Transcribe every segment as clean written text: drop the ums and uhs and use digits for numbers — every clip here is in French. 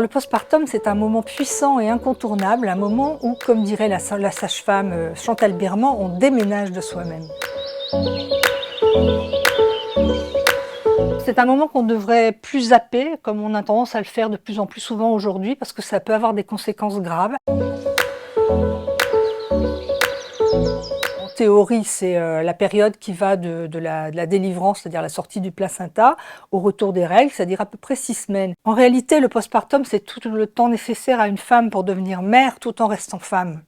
Le postpartum, c'est un moment puissant et incontournable, un moment où, comme dirait la sage-femme Chantal Birman, on déménage de soi-même. C'est un moment qu'on devrait plus zapper, comme on a tendance à le faire de plus en plus souvent aujourd'hui, parce que ça peut avoir des conséquences graves. En théorie, c'est la période qui va de la délivrance, c'est-à-dire la sortie du placenta, au retour des règles, c'est-à-dire à peu près 6 semaines. En réalité, le postpartum, c'est tout le temps nécessaire à une femme pour devenir mère tout en restant femme.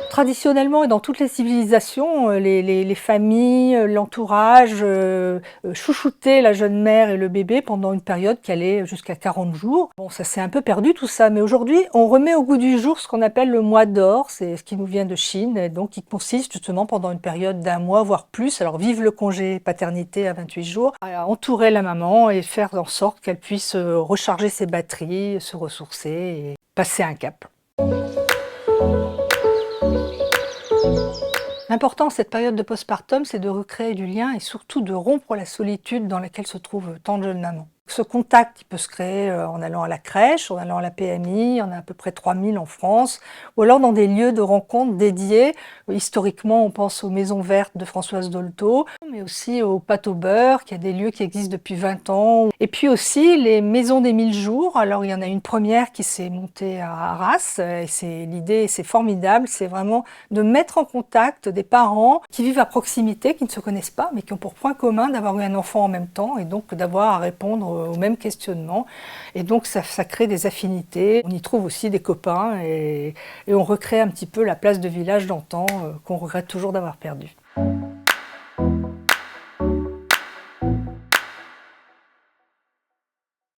Traditionnellement et dans toutes les civilisations, les familles, l'entourage chouchoutaient la jeune mère et le bébé pendant une période qui allait jusqu'à 40 jours. Bon, ça s'est un peu perdu tout ça, mais aujourd'hui, on remet au goût du jour ce qu'on appelle le mois d'or, c'est ce qui nous vient de Chine, et donc qui consiste justement pendant une période d'1 mois, voire plus, alors vive le congé paternité à 28 jours, à entourer la maman et faire en sorte qu'elle puisse recharger ses batteries, se ressourcer et passer un cap. L'important, cette période de postpartum, c'est de recréer du lien et surtout de rompre la solitude dans laquelle se trouvent tant de jeunes mamans. Ce contact, il peut se créer en allant à la crèche, en allant à la PMI, il y en a à peu près 3000 en France, ou alors dans des lieux de rencontre dédiés. Historiquement, on pense aux Maisons Vertes de Françoise Dolto, mais aussi aux Pâtes au beurre, qui a des lieux qui existent depuis 20 ans. Et puis aussi les Maisons des 1000 jours. Alors il y en a une première qui s'est montée à Arras, et l'idée, c'est formidable, c'est vraiment de mettre en contact des parents qui vivent à proximité, qui ne se connaissent pas, mais qui ont pour point commun d'avoir eu un enfant en même temps, et donc d'avoir à répondre aux mêmes questionnements. Et donc ça crée des affinités. On y trouve aussi des copains, et on recrée un petit peu la place de village d'antan qu'on regrette toujours d'avoir perdue.